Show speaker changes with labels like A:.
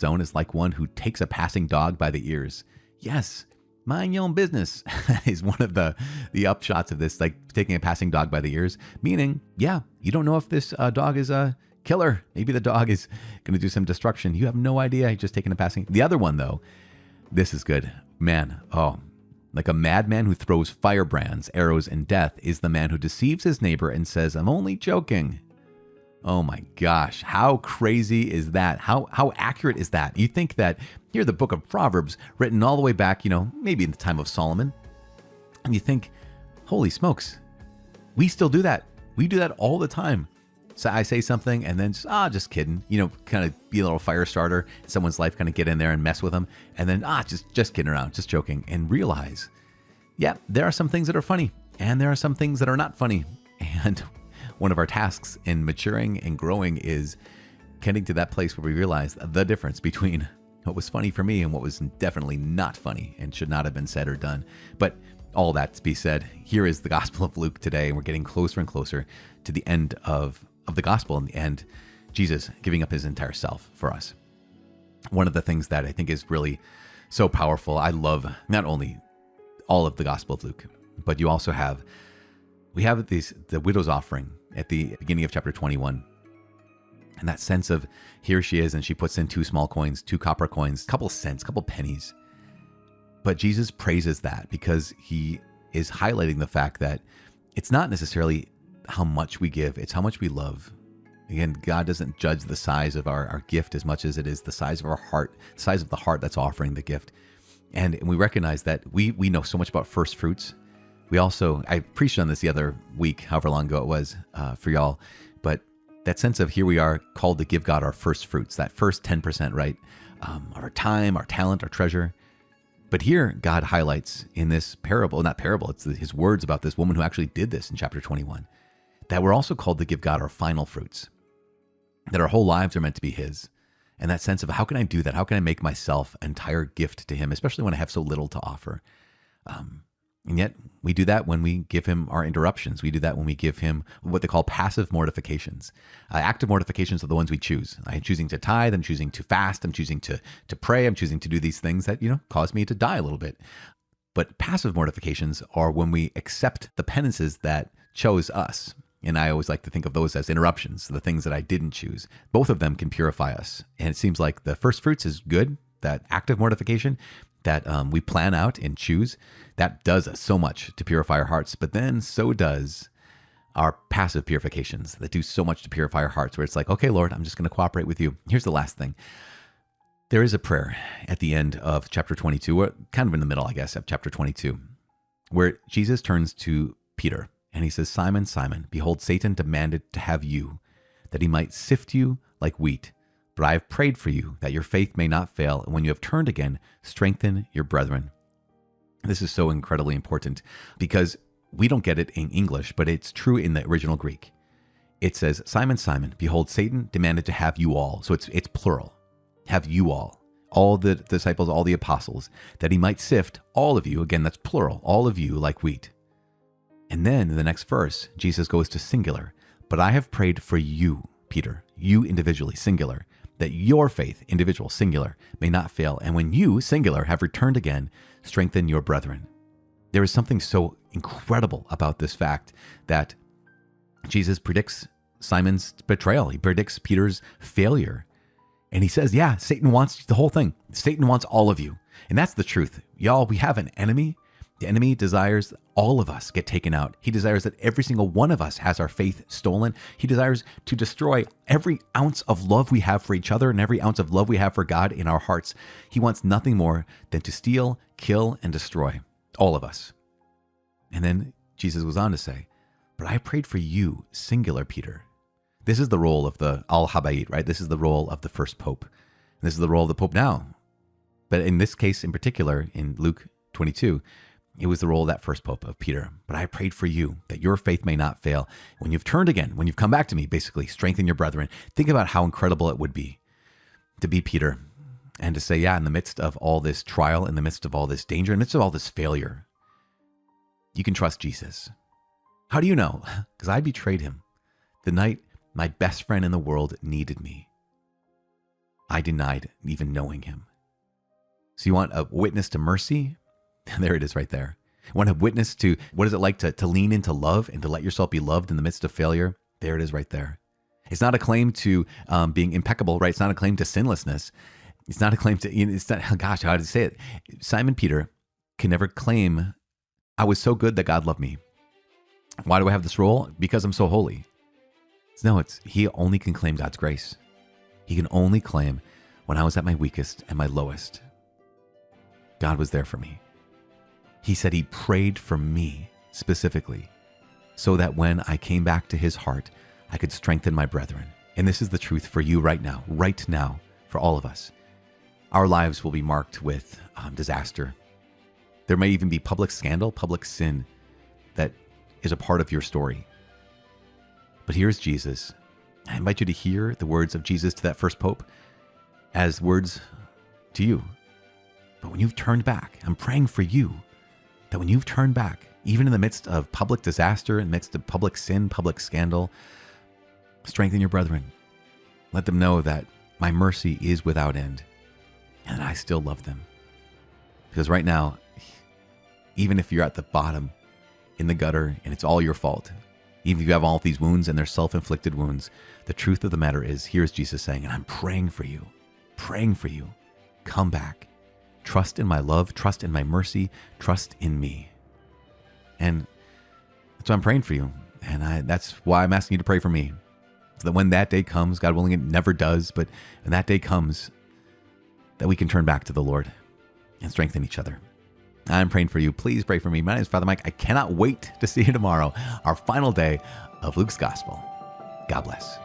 A: zone is like one who takes a passing dog by the ears. Yes, mind your own business is one of the upshots of this, like taking a passing dog by the ears, meaning, yeah, you don't know if this dog is a killer. Maybe the dog is going to do some destruction. You have no idea. He's just taking a passing. The other one, though, this is good. Man, like a madman who throws firebrands, arrows, and death is the man who deceives his neighbor and says, I'm only joking. Oh my gosh, how crazy is that? How accurate is that? You think that here, the book of Proverbs, written all the way back, maybe in the time of Solomon, and you think, holy smokes, we still do that. We do that all the time. So I say something and then just kidding, kind of be a little fire starter in someone's life, kind of get in there and mess with them. And then, just kidding around, just joking, and realize, yeah, there are some things that are funny and there are some things that are not funny. And one of our tasks in maturing and growing is getting to that place where we realize the difference between what was funny for me and what was definitely not funny and should not have been said or done. But all that to be said, here is the Gospel of Luke today, and we're getting closer and closer to the end of the Gospel, in the end, Jesus giving up his entire self for us. One of the things that I think is really so powerful, I love not only all of the Gospel of Luke, but you also we have the widow's offering at the beginning of chapter 21. And that sense of here she is, and she puts in 2 small coins, 2 copper coins, couple cents, couple pennies. But Jesus praises that because he is highlighting the fact that it's not necessarily how much we give, it's how much we love. Again, God doesn't judge the size of our gift as much as it is the size of our heart, the size of the heart that's offering the gift. And we recognize that we know so much about first fruits. I preached on this the other week, however long ago it was for y'all, but that sense of here we are called to give God our first fruits, that first 10%, right? Our time, our talent, our treasure. But here God highlights in this parable, not parable, it's his words about this woman who actually did this in chapter 21, that we're also called to give God our final fruits, that our whole lives are meant to be his. And that sense of how can I do that? How can I make myself an entire gift to him, especially when I have so little to offer? And yet we do that when we give him our interruptions. We do that when we give him what they call passive mortifications. Active mortifications are the ones we choose. I'm choosing to tithe. I'm choosing to fast. I'm choosing to pray. I'm choosing to do these things that, cause me to die a little bit. But passive mortifications are when we accept the penances that chose us. And I always like to think of those as interruptions, the things that I didn't choose. Both of them can purify us. And it seems like the first fruits is good, that active mortification that we plan out and choose, that does so much to purify our hearts. But then so does our passive purifications that do so much to purify our hearts, where it's like, okay, Lord, I'm just going to cooperate with you. Here's the last thing. There is a prayer at the end of chapter 22, or kind of in the middle, I guess, of chapter 22, where Jesus turns to Peter and he says, Simon, Simon, behold, Satan demanded to have you, that he might sift you like wheat. But I have prayed for you that your faith may not fail. And when you have turned again, strengthen your brethren. This is so incredibly important because we don't get it in English, but it's true in the original Greek. It says, Simon, Simon, behold, Satan demanded to have you all. So it's plural. Have you all the disciples, all the apostles, that he might sift all of you. Again, that's plural, all of you like wheat. And then in the next verse, Jesus goes to singular. But I have prayed for you, Peter, you individually, singular, that your faith, individual, singular, may not fail. And when you, singular, have returned again, strengthen your brethren. There is something so incredible about this fact that Jesus predicts Simon's betrayal. He predicts Peter's failure. And he says, yeah, Satan wants the whole thing. Satan wants all of you. And that's the truth. Y'all, we have an enemy. The enemy desires all of us get taken out. He desires that every single one of us has our faith stolen. He desires to destroy every ounce of love we have for each other and every ounce of love we have for God in our hearts. He wants nothing more than to steal, kill, and destroy all of us. And then Jesus goes on to say, but I prayed for you, singular Peter. This is the role of the Al-Habayit, right? This is the role of the first pope. And this is the role of the pope now. But in this case in particular, in Luke 22, it was the role of that first pope, of Peter. But I prayed for you that your faith may not fail. When you've turned again, when you've come back to me, basically, strengthen your brethren. Think about how incredible it would be to be Peter and to say, yeah, in the midst of all this trial, in the midst of all this danger, in the midst of all this failure, you can trust Jesus. How do you know? Because I betrayed him the night my best friend in the world needed me. I denied even knowing him. So you want a witness to mercy? There it is right there. You want a witness to what is it like to lean into love and to let yourself be loved in the midst of failure? There it is right there. It's not a claim to being impeccable, right? It's not a claim to sinlessness. It's not a claim to, it's not, gosh, how did I say it? Simon Peter can never claim, I was so good that God loved me. Why do I have this role? Because I'm so holy. No, he only can claim God's grace. He can only claim when I was at my weakest and my lowest, God was there for me. He said he prayed for me specifically so that when I came back to his heart, I could strengthen my brethren. And this is the truth for you right now, for all of us. Our lives will be marked with disaster. There may even be public scandal, public sin that is a part of your story. But here's Jesus. I invite you to hear the words of Jesus to that first pope as words to you. But when you've turned back, I'm praying for you that when you've turned back, even in the midst of public disaster, in the midst of public sin, public scandal, strengthen your brethren. Let them know that my mercy is without end and I still love them. Because right now, even if you're at the bottom, in the gutter, and it's all your fault, even if you have all these wounds and they're self-inflicted wounds, the truth of the matter is, here's Jesus saying, and I'm praying for you, come back. Trust in my love, trust in my mercy, trust in me. And that's why I'm praying for you. And that's why I'm asking you to pray for me. So that when that day comes, God willing, it never does, but when that day comes, that we can turn back to the Lord and strengthen each other. I'm praying for you. Please pray for me. My name is Father Mike. I cannot wait to see you tomorrow, our final day of Luke's Gospel. God bless.